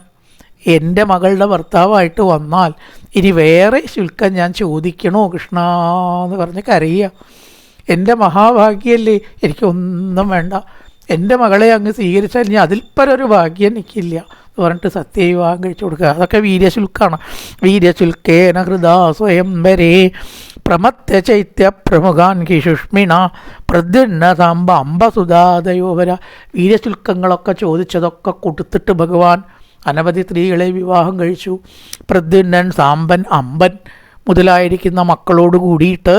എൻ്റെ മകളുടെ ഭർത്താവായിട്ട് വന്നാൽ ഇനി വേറെ ശുൽക്കം ഞാൻ ചോദിക്കണോ കൃഷ്ണ എന്ന് പറഞ്ഞ് കരയുക. എൻ്റെ മഹാഭാഗ്യല്ലേ, എനിക്കൊന്നും വേണ്ട, എൻ്റെ മകളെ അങ്ങ് സ്വീകരിച്ചാൽ ഇനി അതിൽ പരൊരു ഭാഗ്യം എനിക്കില്ല എന്ന് പറഞ്ഞിട്ട് സത്യവിവാഹം കഴിച്ചു കൊടുക്കുക. അതൊക്കെ വീര്യശുൽക്കാണ്. വീര്യശുൽക്കേന ഹൃദാ സ്വയംവരേ പ്രമത്യ ചൈത്യ പ്രമുഖാൻ കിശുഷ്മിണ പ്രദ്യുന്ന സാമ്പ അംബസുധാദയോവര. വീര്യശുൽക്കങ്ങളൊക്കെ ചോദിച്ചതൊക്കെ കൊടുത്തിട്ട് ഭഗവാൻ അനവധി സ്ത്രീകളെ വിവാഹം കഴിച്ചു. പ്രദ്യുന്നൻ, സാമ്പൻ, അമ്പൻ മുതലായിരിക്കുന്ന മക്കളോട് കൂടിയിട്ട്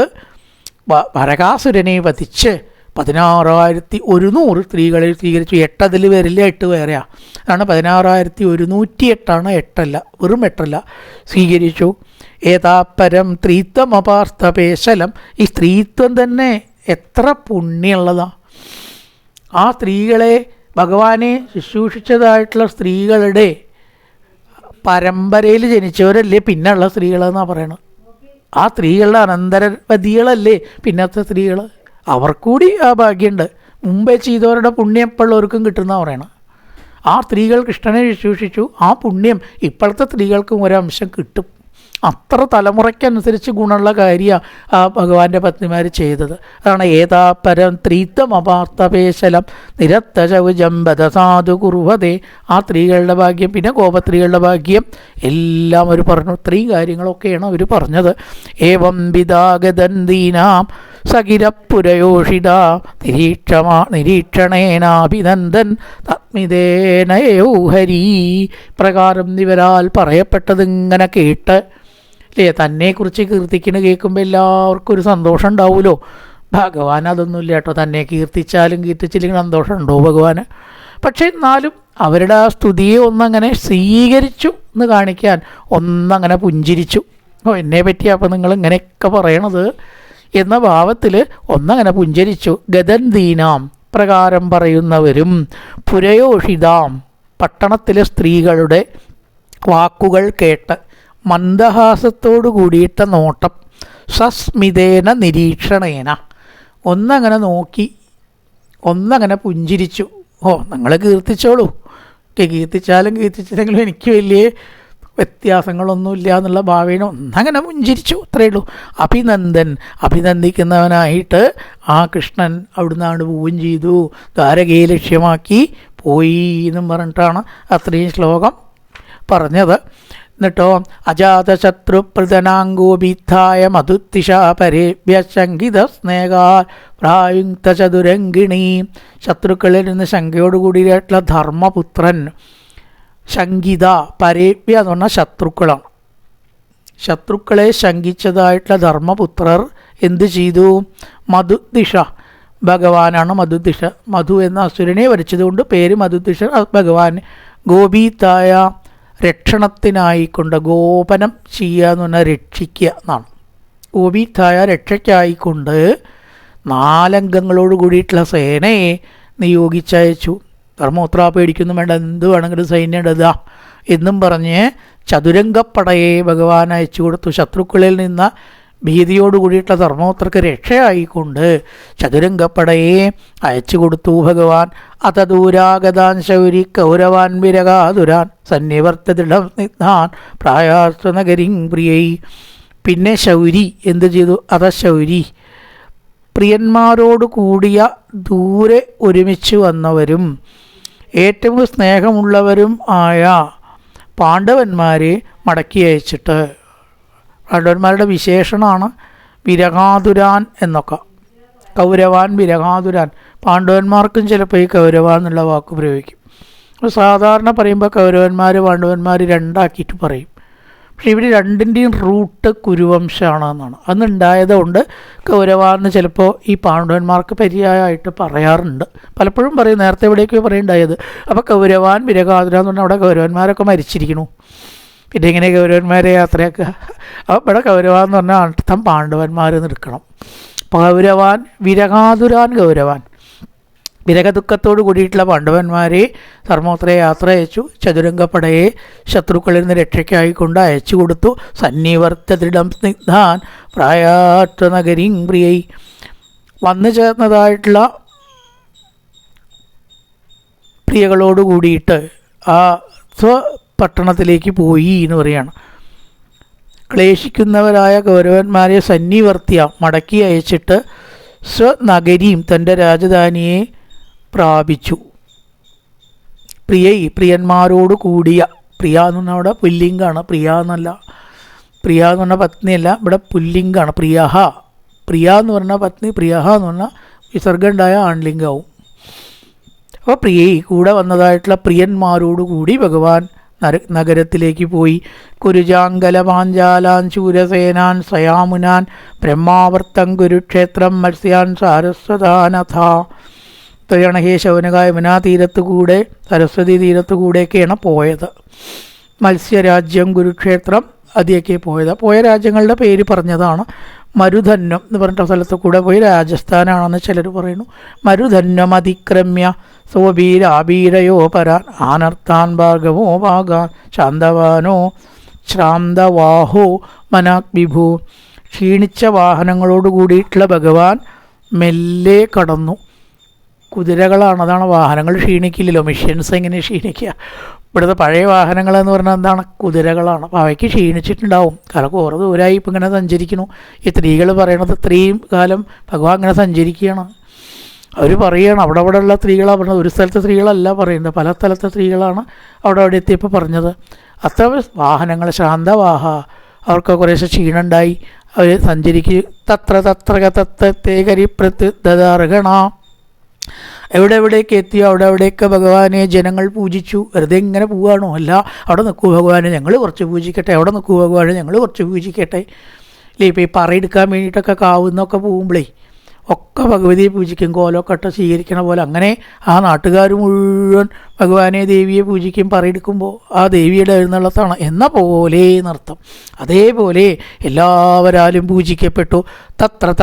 ഭരകാസുരനെ വധിച്ച് 16,100 സ്ത്രീകളെ സ്വീകരിച്ചു. 8 അതിൽ വരില്ല, 8 വേറെയാണ്. അതാണ് 16,108 8അല്ല, വെറും 8അല്ല സ്വീകരിച്ചു. ഏതാപരം സ്ത്രീത്വമപാർത്ഥപേശലം. ഈ സ്ത്രീത്വം തന്നെ എത്ര പുണ്യമുള്ളതാണ്. ആ സ്ത്രീകളെ ഭഗവാനെ ശുശ്രൂഷിച്ചതായിട്ടുള്ള സ്ത്രീകളുടെ പരമ്പരയിൽ ജനിച്ചവരല്ലേ പിന്നെയുള്ള സ്ത്രീകളെന്നാണ് പറയണത്. ആ സ്ത്രീകളുടെ അനന്തരവതികളല്ലേ പിന്നത്തെ സ്ത്രീകൾ. അവർക്കൂടി ആ ഭാഗ്യമുണ്ട്. മുമ്പേ ചെയ്തവരുടെ പുണ്യം ഇപ്പോഴുള്ളവർക്കും കിട്ടുന്നതാണ് പറയണം. ആ സ്ത്രീകൾ കൃഷ്ണനെ ശുശ്രൂഷിച്ചു, ആ പുണ്യം ഇപ്പോഴത്തെ സ്ത്രീകൾക്കും ഒരംശം കിട്ടും. അത്ര തലമുറയ്ക്കനുസരിച്ച് ഗുണമുള്ള കാര്യമാണ് ആ ഭഗവാന്റെ പത്നിമാർ ചെയ്തത്. അതാണ് ഏതാപരം സ്ത്രീത്വമപാർത്ഥപേശലം നിരത്തചൗജംബത സാധു കുറുവതേ. ആ സ്ത്രീകളുടെ ഭാഗ്യം, പിന്നെ ഗോപസ്ത്രീകളുടെ ഭാഗ്യം എല്ലാം അവർ പറഞ്ഞു. ഇത്രയും കാര്യങ്ങളൊക്കെയാണ് അവർ പറഞ്ഞത്. ഏവം വിദാഗതന്തീനാം സകിരപ്പുരയോഷിത നിരീക്ഷണേനാഭിനന്ദൻ തത്മിതേനയോ ഹരി. പ്രകാരം ഇവരാൽ പറയപ്പെട്ടതിങ്ങനെ കേട്ട് അല്ലേ, തന്നെക്കുറിച്ച് കീർത്തിക്കണ കേൾക്കുമ്പോൾ എല്ലാവർക്കും ഒരു സന്തോഷം ഉണ്ടാവുമല്ലോ. ഭഗവാൻ അതൊന്നുമില്ല കേട്ടോ, തന്നെ കീർത്തിച്ചാലും കീർത്തിച്ചില്ലെങ്കിൽ സന്തോഷം ഉണ്ടോ ഭഗവാന്? പക്ഷെ എന്നാലും അവരുടെ ആ സ്തുതിയെ ഒന്നങ്ങനെ സ്വീകരിച്ചു എന്ന് കാണിക്കാൻ ഒന്നങ്ങനെ പുഞ്ചിരിച്ചു. ഓ, എന്നെ പറ്റിയാ അപ്പം നിങ്ങൾ ഇങ്ങനെയൊക്കെ പറയണത് എന്ന ഭാവത്തിൽ ഒന്നങ്ങനെ പുഞ്ചരിച്ചു. ഗതന്തീനാം പ്രകാരം പറയുന്നവരും പുരയോഷിതാം പട്ടണത്തിലെ സ്ത്രീകളുടെ വാക്കുകൾ കേട്ട് മന്ദഹാസത്തോടു കൂടിയിട്ട നോട്ടം സസ്മിതേന നിരീക്ഷണേന ഒന്നങ്ങനെ നോക്കി ഒന്നങ്ങനെ പുഞ്ചിരിച്ചു. ഓ, നിങ്ങൾ കീർത്തിച്ചോളൂ, കീർത്തിച്ചാലും കീർത്തിച്ചില്ലെങ്കിലും എനിക്ക് വലിയ വ്യത്യാസങ്ങളൊന്നുമില്ല എന്നുള്ള ഭാവേന ഒന്നങ്ങനെ പുഞ്ചിരിച്ചു, അത്രയേ ഉള്ളൂ. അഭിനന്ദിക്കുന്നവനായിട്ട് ആ കൃഷ്ണൻ അവിടുന്നാണ് പോവുകയും ചെയ്തു. ദ്വാരകയെ ലക്ഷ്യമാക്കി പോയി എന്നും പറഞ്ഞിട്ടാണ് അത്രയും ശ്ലോകം പറഞ്ഞത്. എന്നിട്ടോ അജാതശത്രുപ്രദനാംഗോഭിത്തായ മധുത്തിഷാപരേഭ്യ ശങ്കിത സ്നേഹാ പ്രായുക്ത ചതുരംഗിണി. ശത്രുക്കളിൽ നിന്ന് ശങ്കയോടുകൂടിയിട്ടുള്ള ധർമ്മപുത്രൻ. ശങ്കിത പരേഭ്യ എന്ന് പറഞ്ഞാൽ ശത്രുക്കളാണ്. ശത്രുക്കളെ ശങ്കിച്ചതായിട്ടുള്ള ധർമ്മപുത്രർ എന്തു ചെയ്തു? മധുദിഷ, ഭഗവാനാണ് മധുദിഷ. മധു എന്ന അസുരനെ വരച്ചതുകൊണ്ട് പേര് മധുദിഷ. ഭഗവാൻ ഗോപീതായ രക്ഷണത്തിനായിക്കൊണ്ട്, ഗോപനം ചെയ്യുക എന്ന് പറഞ്ഞാൽ രക്ഷിക്കുക എന്നാണ്. ഗോപീതായ രക്ഷയ്ക്കായിക്കൊണ്ട് 4 അംഗങ്ങളോട് കൂടിയിട്ടുള്ള സേനയെ നിയോഗിച്ചയച്ചു. ധർമ്മപുത്ര പേടിക്കൊന്നും വേണ്ട, എന്ത് വേണമെങ്കിലും സൈന്യം ഇടുക എന്നും പറഞ്ഞ് ചതുരംഗപ്പടയെ ഭഗവാൻ അയച്ചു കൊടുത്തു. ശത്രുക്കളിൽ നിന്ന് ഭീതിയോട് കൂടിയിട്ടുള്ള ധർമ്മപുത്രക്ക് രക്ഷയായിക്കൊണ്ട് ചതുരംഗപ്പടയെ അയച്ചു കൊടുത്തു ഭഗവാൻ. അതദൂരാഗതാൻ ശൗരി കൗരവാൻ വിരകാതുരാൻ സന്നിവർത്തദൃഢം സ്നിഗ്ധാൻ പ്രായാസ്വനഗരിം പ്രിയൈ. പിന്നെ ശൗരി എന്ത് ചെയ്തു? ശൗരി പ്രിയന്മാരോട് കൂടിയ ദൂരെ ഒരുമിച്ച് വന്നവരും ഏറ്റവും സ്നേഹമുള്ളവരും ആയ പാണ്ഡവന്മാരെ മടക്കി അയച്ചിട്ട്, പാണ്ഡവന്മാരുടെ വിശേഷണമാണ് വിരകാതുരാൻ എന്നൊക്കെ. കൗരവാൻ വിരകാതുരാൻ, പാണ്ഡവന്മാർക്കും ചിലപ്പോൾ ഈ കൗരവാൻ എന്നുള്ള വാക്ക് പ്രയോഗിക്കും. സാധാരണ പറയുമ്പോൾ കൗരവന്മാർ പാണ്ഡവന്മാർ രണ്ടാക്കിയിട്ട് പറയും. പക്ഷേ ഇവർ രണ്ടിൻ്റെയും റൂട്ട് കുരുവംശമാണ് എന്നാണ്. അന്നുണ്ടായതുകൊണ്ട് കൗരവാന്ന് ചിലപ്പോൾ ഈ പാണ്ഡവന്മാർക്ക് പര്യായമായിട്ട് പറയാറുണ്ട്. പലപ്പോഴും പറയും, നേരത്തെ എവിടേക്കോ പറയുണ്ടായത്. അപ്പോൾ കൗരവാൻ വിരകാതുരാൻ എന്ന് പറഞ്ഞാൽ അവിടെ കൗരവന്മാരൊക്കെ മരിച്ചിരിക്കണു, പിന്നെ എങ്ങനെ കൗരവന്മാരെ യാത്രയാക്കുക? അപ്പോൾ ഇവിടെ കൗരവാൻ എന്ന് പറഞ്ഞാൽ അർത്ഥം പാണ്ഡവന്മാർ നിൽക്കണം. കൗരവാൻ വിരകാതുരാൻ, കൗരവാൻ വിരകദുഃഖത്തോട് കൂടിയിട്ടുള്ള പാണ്ഡവന്മാരെ ധർമ്മപുത്ര യാത്ര അയച്ചു. ചതുരംഗപ്പടയെ ശത്രുക്കളിൽ നിന്ന് രക്ഷയ്ക്കായിക്കൊണ്ട് അയച്ചു കൊടുത്തു. സന്നിവർത്തദൃഢം സ്നിഗ്ധാൻ പ്രായാത്വനഗരിം പ്രിയൈ. വന്നു ചേർന്നതായിട്ടുള്ള പ്രിയകളോട് കൂടിയിട്ട് ആ സ്വപട്ടണത്തിലേക്ക് പോയി എന്ന് പറയാണ്. ക്ലേശിക്കുന്നവരായ കൗരവന്മാരെ സന്നിവർത്തിയ മടക്കി അയച്ചിട്ട് സ്വനഗരിയും തൻ്റെ രാജധാനിയെ പ്രാപിച്ചു. പ്രിയൈ പ്രിയന്മാരോട് കൂടിയ, പ്രിയ എന്ന് പറഞ്ഞാൽ അവിടെ പുല്ലിംഗാണ്, പ്രിയ എന്നല്ല. പ്രിയ എന്ന് പറഞ്ഞാൽ പത്നിയല്ല, ഇവിടെ പുല്ലിംഗാണ്. പ്രിയഹ, പ്രിയ എന്ന് പറഞ്ഞാൽ പത്നി, പ്രിയഹ എന്ന് പറഞ്ഞാൽ വിസർഗം ഉണ്ടായ ആൺലിംഗാവും. അപ്പോൾ പ്രിയൈ കൂടെ വന്നതായിട്ടുള്ള പ്രിയന്മാരോട് കൂടി ഭഗവാൻ നഗരത്തിലേക്ക് പോയി. കുരുജാങ്കലപാഞ്ചാലാൻ ശൂരസേനാൻ സയാമുനാൻ ബ്രഹ്മാവർത്തം കുരുക്ഷേത്രം മത്സ്യാൻ സാരസ്വതാനഥ. ഇത്രയാണ് ഹേ ശൗനക യമുനാ തീരത്തുകൂടെ സരസ്വതി തീരത്തുകൂടെയൊക്കെയാണ് പോയത്. മത്സ്യരാജ്യം കുരുക്ഷേത്രം അതിയൊക്കെ പോയത്. പോയ രാജ്യങ്ങളുടെ പേര് പറഞ്ഞതാണ്. മരുധന്യം എന്ന് പറഞ്ഞിട്ട സ്ഥലത്ത് കൂടെ പോയി, രാജസ്ഥാനാണെന്ന് ചിലർ പറയുന്നു. മരുധന്യം അതിക്രമ്യ സോബീരാബീരയോ പരാൻ ആനർത്താൻ ഭാർഗവോ ഭാഗാൻ ശാന്തവാനോ ശ്രാന്തവാഹോ മനാക് വിഭു. ക്ഷീണിച്ച വാഹനങ്ങളോട് കൂടിയിട്ടുള്ള ഭഗവാൻ മെല്ലെ കടന്നു. കുതിരകളാണ്, അതാണ് വാഹനങ്ങൾ ക്ഷീണിക്കില്ലല്ലോ. മിഷ്യൻസ് എങ്ങനെ ക്ഷീണിക്കുക? ഇവിടുത്തെ പഴയ വാഹനങ്ങളെന്ന് പറഞ്ഞാൽ എന്താണ്? കുതിരകളാണ്. അപ്പോൾ അവയ്ക്ക് ക്ഷീണിച്ചിട്ടുണ്ടാവും. കാരണം കുറേ ദൂരമായി ഇപ്പം ഇങ്ങനെ സഞ്ചരിക്കുന്നു. ഈ സ്ത്രീകൾ പറയണത് ഇത്രയും കാലം ഭഗവാൻ ഇങ്ങനെ സഞ്ചരിക്കുകയാണ്. അവർ പറയുകയാണ്, അവിടെ ഉള്ള സ്ത്രീകളാണ് പറഞ്ഞത്. ഒരു സ്ഥലത്തെ സ്ത്രീകളല്ല പറയുന്നത്, പല സ്ഥലത്തെ സ്ത്രീകളാണ് അവിടെ എത്തിയപ്പോൾ പറഞ്ഞത്. അത്ര വാഹനങ്ങൾ ശാന്തവാഹ, അവർക്ക് കുറേശ്ശെ ക്ഷീണമുണ്ടായി. അവർ സഞ്ചരിക്കുക. തത്ര തത്രകത്തത്തെ കരിപ്രത്യുദാർഹണ. എവിടെയൊക്കെ എത്തിയോ അവിടെയൊക്കെ ഭഗവാനെ ജനങ്ങൾ പൂജിച്ചു. വെറുതെ ഇങ്ങനെ പോവുകയാണോ? അല്ല, അവിടെ നിൽക്കൂ ഭഗവാനെ, ഞങ്ങൾ കുറച്ച് പൂജിക്കട്ടെ. അവിടെ നിൽക്കൂ ഭഗവാനെ, ഞങ്ങൾ കുറച്ച് പൂജിക്കട്ടെ. ഇല്ലേ, ഇപ്പോൾ ഈ പറയെടുക്കാൻ വേണ്ടിയിട്ടൊക്കെ കാവുന്നൊക്കെ പോകുമ്പോഴേ ഒക്കെ ഭഗവതിയെ പൂജിക്കും, കോലമൊക്കെ ഇട്ട് സ്വീകരിക്കണ പോലെ. അങ്ങനെ ആ നാട്ടുകാർ മുഴുവൻ ഭഗവാനെ ദേവിയെ പൂജിക്കും. പറയെടുക്കുമ്പോൾ ആ ദേവിയുടെ എഴുന്നള്ളത്താണ് എന്ന പോലെ നൃത്തം. അതേപോലെ എല്ലാവരാലും പൂജിക്കപ്പെട്ടു. തത്രക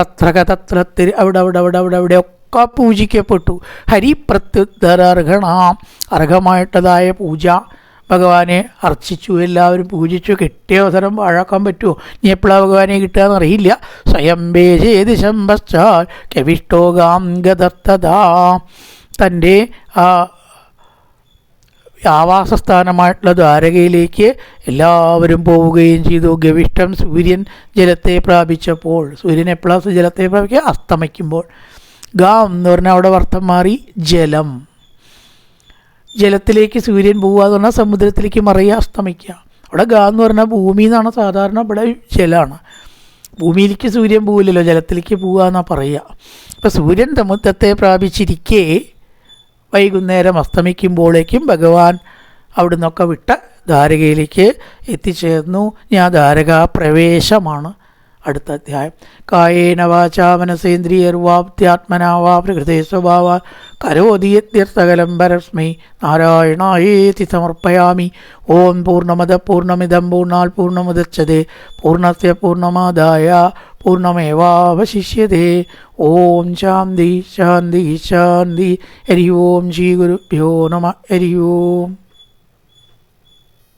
അവിടെ പൂജിക്കപ്പെട്ടു. ഹരിപ്രത്യുദാർഹണ, അർഹമായിട്ടതായ പൂജ ഭഗവാനെ അർച്ചിച്ചു. എല്ലാവരും പൂജിച്ചു. കിട്ടിയ അവസരം പാഴാക്കാൻ പറ്റുമോ? ഇനി എപ്പോഴാണ് ഭഗവാനെ കിട്ടുകയെന്ന് അറിയില്ല. സ്വയം ബേജേതി ശംഭശ്ചാൽ കവിഷ്ടോഗാം ഗതർത്തതാ. തൻ്റെ ആ ആവാസസ്ഥാനമായിട്ടുള്ള ദ്വാരകയിലേക്ക് എല്ലാവരും പോവുകയും ചെയ്തു. ഗവിഷ്ടം, സൂര്യൻ ജലത്തെ പ്രാപിച്ചപ്പോൾ. സൂര്യൻ എപ്പോഴാണ് ജലത്തെ പ്രാപിക്കുക? അസ്തമിക്കുമ്പോൾ. ഗാം എന്ന് പറഞ്ഞാൽ അവിടെ അർത്ഥം മാറി ജലം. ജലത്തിലേക്ക് സൂര്യൻ പോവുക എന്ന് പറഞ്ഞാൽ സമുദ്രത്തിലേക്ക് മറയുക, അസ്തമിക്കുക. അവിടെ ഗാ എന്ന് പറഞ്ഞാൽ ഭൂമി എന്നാണ് സാധാരണ, ഇവിടെ ജലമാണ്. ഭൂമിയിലേക്ക് സൂര്യൻ പോവില്ലല്ലോ, ജലത്തിലേക്ക് പോവുക എന്നാണ് പറയുക. അപ്പോൾ സൂര്യൻ സമുദ്രത്തെ പ്രാപിച്ചിരിക്കെ വൈകുന്നേരം അസ്തമിക്കുമ്പോഴേക്കും ഭഗവാൻ അവിടെ നിന്നൊക്കെ വിട്ട് ദ്വാരകയിലേക്ക് എത്തിച്ചേർന്നു. ഞാൻ ദ്വാരകാ പ്രവേശമാണ്. അടുത്ത അധ്യായം. കായേന വാചാ മനസേന്ദ്രിയർവാപ്ത്യാത്മനാ വാ പ്രകൃതേ സ്വഭാവാ കരോതി യദ്യർത്ഥകലം പരസ്മൈ നാരായണായേതി സമർപ്പയാമി. ഓം പൂർണ്ണമദ പൂർണ്ണമിദം പൂർണ്ണാൽ പൂർണ്ണമുദച്യതേ പൂർണ്ണസ്യ പൂർണ്ണമാദായ പൂർണ്ണമേവാവശിഷ്യതേ. ഓം ശാന്തി ശാന്തി ശാന്തി. ഹരി ഓം ശ്രീ ഗുരുഭ്യോ നമഃ. ഹരി ഓം.